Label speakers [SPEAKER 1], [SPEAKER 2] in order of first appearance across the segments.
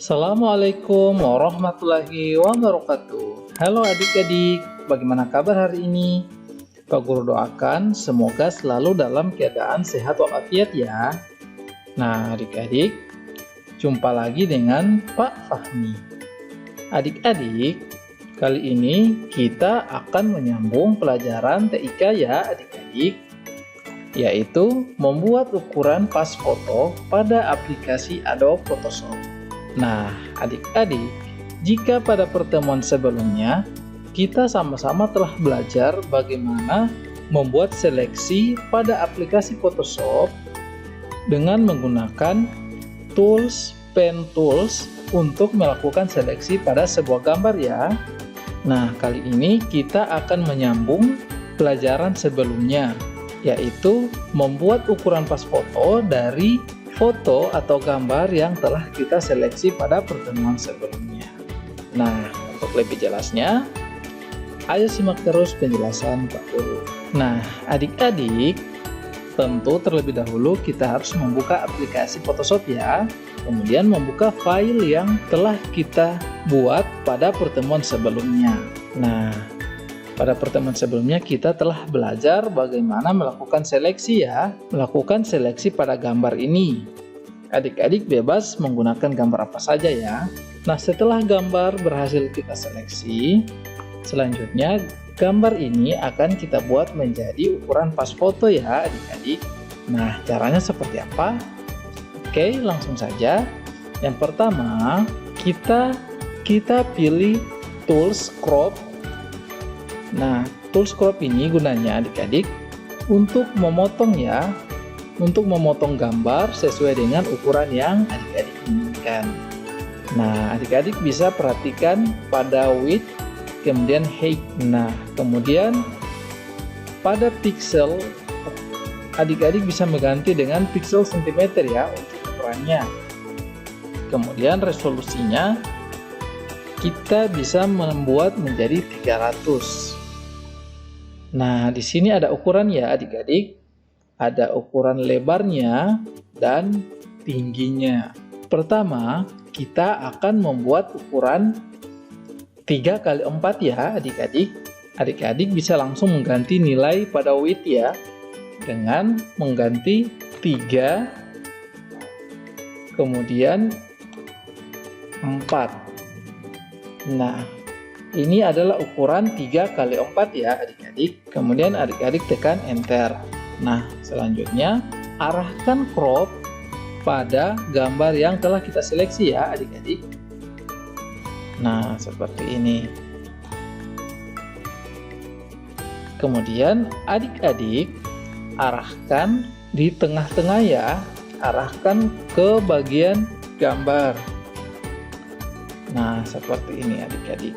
[SPEAKER 1] Assalamualaikum warahmatullahi wabarakatuh. Halo adik-adik, bagaimana kabar hari ini? Pak Guru doakan semoga selalu dalam keadaan sehat walafiat ya. Nah adik-adik, jumpa lagi dengan Pak Fahmi. Adik-adik, kali ini kita akan menyambung pelajaran TIK ya adik-adik, yaitu membuat ukuran pas foto pada aplikasi Adobe Photoshop. Nah, adik-adik, jika pada pertemuan sebelumnya kita sama-sama telah belajar bagaimana membuat seleksi pada aplikasi Photoshop dengan menggunakan tools, pen tools untuk melakukan seleksi pada sebuah gambar ya. Nah, kali ini kita akan menyambung pelajaran sebelumnya, yaitu membuat ukuran pas foto dari foto atau gambar yang telah kita seleksi pada pertemuan sebelumnya. Nah, untuk lebih jelasnya, ayo simak terus penjelasan Pak Guru. Nah, adik-adik, tentu terlebih dahulu kita harus membuka aplikasi Photoshop ya, kemudian membuka file yang telah kita buat pada pertemuan sebelumnya. Nah, pada pertemuan sebelumnya kita telah belajar bagaimana melakukan seleksi ya, melakukan seleksi pada gambar ini. Adik-adik bebas menggunakan gambar apa saja ya. Nah, setelah gambar berhasil kita seleksi, selanjutnya gambar ini akan kita buat menjadi ukuran pas foto ya adik-adik. Nah, caranya seperti apa? Oke, langsung saja. Yang pertama, kita pilih tools crop. Nah, tools crop ini gunanya adik-adik untuk memotong ya, untuk memotong gambar sesuai dengan ukuran yang adik-adik inginkan. Nah, adik-adik bisa perhatikan pada width, kemudian height. Nah, kemudian pada pixel, adik-adik bisa mengganti dengan pixel cm ya untuk ukurannya. Kemudian resolusinya kita bisa membuat menjadi 300. Nah, di sini ada ukuran ya adik-adik. Ada ukuran lebarnya dan tingginya. Pertama, kita akan membuat ukuran 3x4 ya adik-adik. Adik-adik bisa langsung mengganti nilai pada width ya, dengan mengganti 3, kemudian 4. Nah, ini adalah ukuran 3x4 ya adik-adik. Kemudian adik-adik tekan enter. Nah, selanjutnya arahkan crop pada gambar yang telah kita seleksi ya adik-adik. Nah, seperti ini. Kemudian adik-adik arahkan di tengah-tengah ya. Arahkan ke bagian gambar. Nah, seperti ini adik-adik.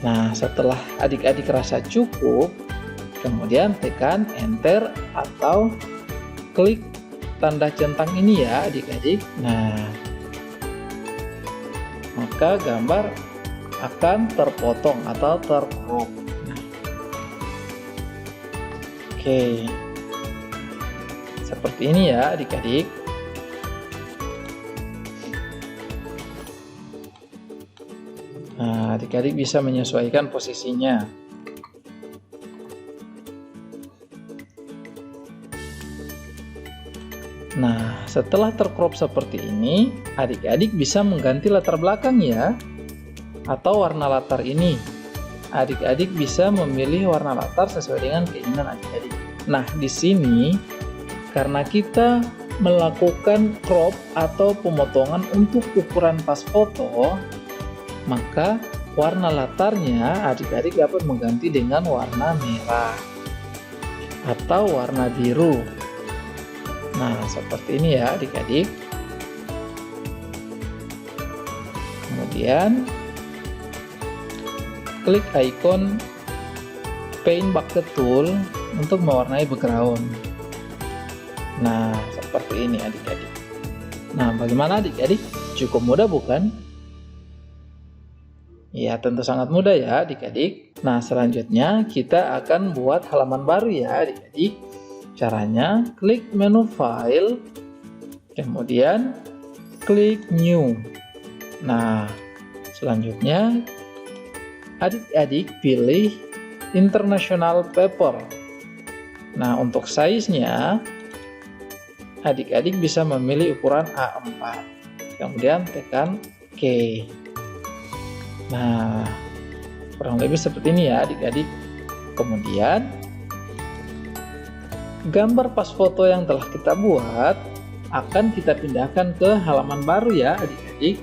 [SPEAKER 1] Nah, setelah adik-adik rasa cukup, kemudian tekan enter atau klik tanda centang ini ya adik-adik. Nah, maka gambar akan terpotong atau tercrop. Nah, oke, seperti ini ya adik-adik. Nah, adik-adik bisa menyesuaikan posisinya. Nah, setelah tercrop seperti ini, adik-adik bisa mengganti latar belakang ya, atau warna latar ini. Adik-adik bisa memilih warna latar sesuai dengan keinginan adik-adik. Nah, di sini karena kita melakukan crop atau pemotongan untuk ukuran pas foto, maka warna latarnya adik-adik dapat mengganti dengan warna merah atau warna biru. Nah, seperti ini ya adik-adik. Kemudian klik icon paint bucket tool untuk mewarnai background. Nah, seperti ini adik-adik. Nah, bagaimana adik-adik? Cukup mudah bukan? Ya, tentu sangat mudah ya adik-adik. Nah, selanjutnya kita akan buat halaman baru ya adik-adik. Caranya klik menu file, kemudian klik New. Nah, selanjutnya adik-adik pilih International Paper. Nah, untuk size-nya adik-adik bisa memilih ukuran A4. Kemudian tekan OK. Nah, kurang lebih seperti ini ya adik-adik. Kemudian gambar pas foto yang telah kita buat akan kita pindahkan ke halaman baru ya adik-adik,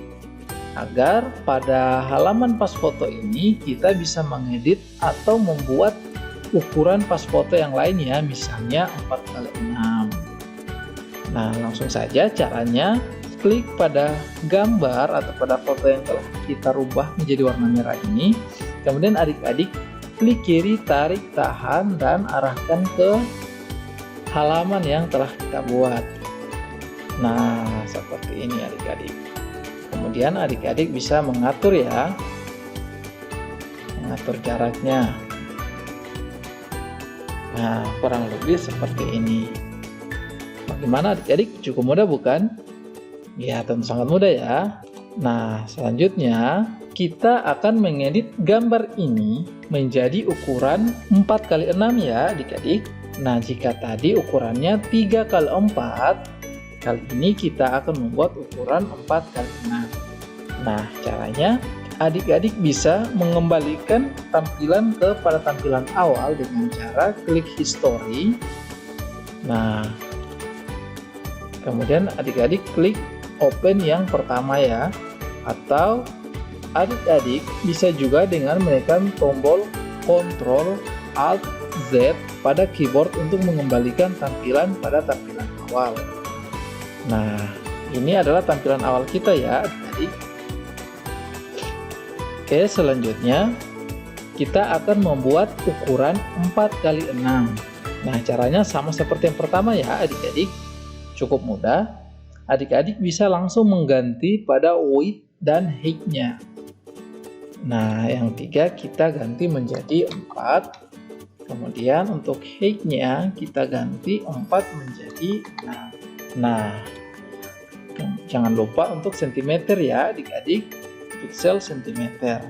[SPEAKER 1] agar pada halaman pas foto ini kita bisa mengedit atau membuat ukuran pas foto yang lain ya, misalnya 4x6. Nah, langsung saja caranya, klik pada gambar atau pada foto yang telah kita rubah menjadi warna merah ini. Kemudian adik-adik klik kiri, tarik, tahan, dan arahkan ke halaman yang telah kita buat. Nah, seperti ini adik-adik. Kemudian adik-adik bisa mengatur ya, mengatur jaraknya. Nah, kurang lebih seperti ini. Bagaimana adik-adik? Cukup mudah bukan? Ya, tentu sangat mudah ya. Nah, selanjutnya kita akan mengedit gambar ini menjadi ukuran 4x6 ya adik-adik. Nah, jika tadi ukurannya 3x4, kali ini kita akan membuat ukuran 4x6. Nah, caranya adik-adik bisa mengembalikan tampilan kepada tampilan awal dengan cara klik history. Nah, kemudian adik-adik klik open yang pertama ya, atau adik-adik bisa juga dengan menekan tombol Ctrl Alt Z pada keyboard untuk mengembalikan tampilan pada tampilan awal. Nah, ini adalah tampilan awal kita ya adik-adik. Oke, selanjutnya kita akan membuat ukuran 4x6. Nah, caranya sama seperti yang pertama ya adik-adik. Cukup mudah. Adik-adik bisa langsung mengganti pada width dan height-nya. Nah, yang 3 kita ganti menjadi 4. Kemudian untuk height-nya kita ganti 4 menjadi 6. Nah, jangan lupa untuk sentimeter ya adik-adik, pixel sentimeter.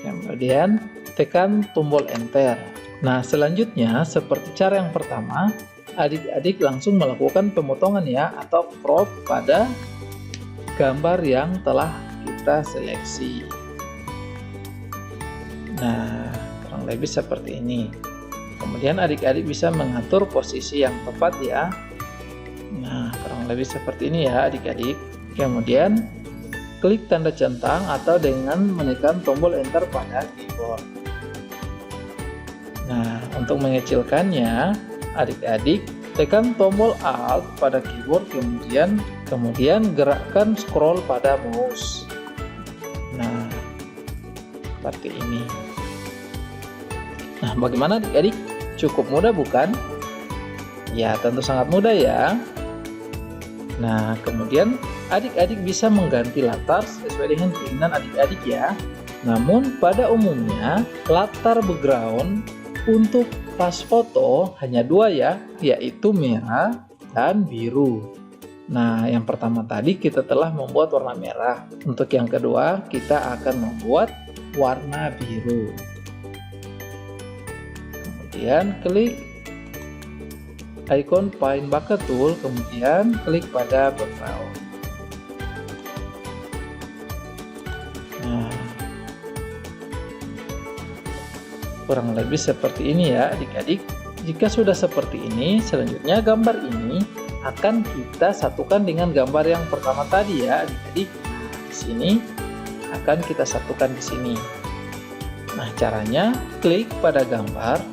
[SPEAKER 1] Kemudian tekan tombol enter. Nah, selanjutnya seperti cara yang pertama, adik-adik langsung melakukan pemotongan ya, atau crop pada gambar yang telah kita seleksi. Nah, kurang lebih seperti ini. Kemudian adik-adik bisa mengatur posisi yang tepat ya. Nah, kurang lebih seperti ini ya adik-adik. Kemudian klik tanda centang atau dengan menekan tombol enter pada keyboard. Nah, untuk mengecilkannya, adik-adik tekan tombol Alt pada keyboard, kemudian gerakkan scroll pada mouse. Nah, seperti ini. Nah, bagaimana adik-adik? Cukup mudah bukan? Ya, tentu sangat mudah ya. Nah, kemudian adik-adik bisa mengganti latar sesuai dengan keinginan adik-adik ya. Namun pada umumnya latar background untuk pas foto hanya 2 ya, yaitu merah dan biru. Nah, yang pertama tadi kita telah membuat warna merah. Untuk yang kedua kita akan membuat warna biru. Kemudian klik icon Paint Bucket Tool, kemudian klik pada background. Nah, kurang lebih seperti ini ya adik-adik. Jika sudah seperti ini, selanjutnya gambar ini akan kita satukan dengan gambar yang pertama tadi ya adik-adik. Di sini akan kita satukan di sini. Nah, caranya klik pada gambar,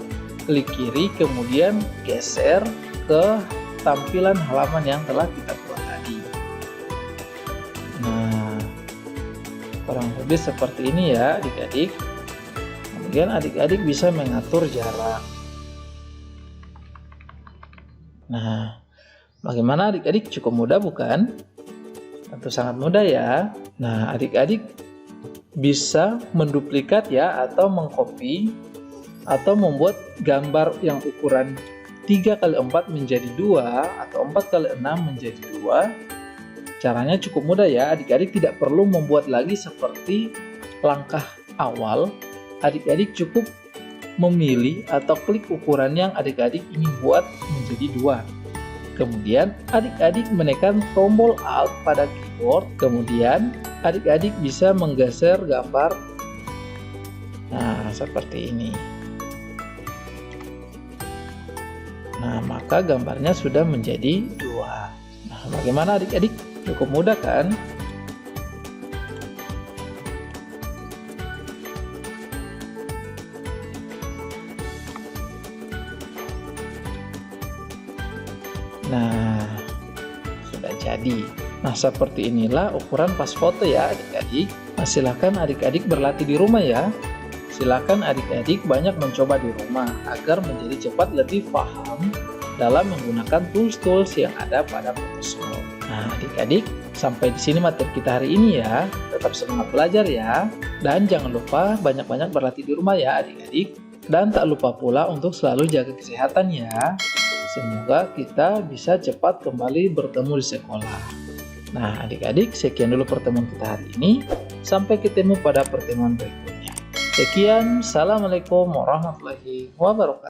[SPEAKER 1] klik kiri, kemudian geser ke tampilan halaman yang telah kita buat tadi. Nah, kurang lebih seperti ini ya adik-adik. Kemudian adik-adik bisa mengatur jarak. Nah, bagaimana adik-adik? Cukup mudah bukan? Tentu sangat mudah ya. Nah, adik-adik bisa menduplikat ya, atau mengcopy, atau membuat gambar yang ukuran 3x4 menjadi 2 atau 4x6 menjadi 2. Caranya cukup mudah ya, adik-adik tidak perlu membuat lagi seperti langkah awal. Adik-adik cukup memilih atau klik ukuran yang adik-adik ingin buat menjadi 2. Kemudian adik-adik menekan tombol Alt pada keyboard, kemudian adik-adik bisa menggeser gambar. Nah, seperti ini. Nah, maka gambarnya sudah menjadi 2. Nah, bagaimana adik-adik? Cukup mudah kan? Nah, sudah jadi. Nah, seperti inilah ukuran pas foto ya adik-adik. Nah, silakan adik-adik berlatih di rumah ya. Silakan adik-adik banyak mencoba di rumah agar menjadi cepat lebih paham dalam menggunakan tools-tools yang ada pada Photoshop. Nah, adik-adik, sampai di sini materi kita hari ini ya. Tetap semangat belajar ya. Dan jangan lupa banyak-banyak berlatih di rumah ya adik-adik. Dan tak lupa pula untuk selalu jaga kesehatan ya. Semoga kita bisa cepat kembali bertemu di sekolah. Nah, adik-adik, sekian dulu pertemuan kita hari ini. Sampai ketemu pada pertemuan berikutnya. Sekian, Assalamualaikum warahmatullahi wabarakatuh.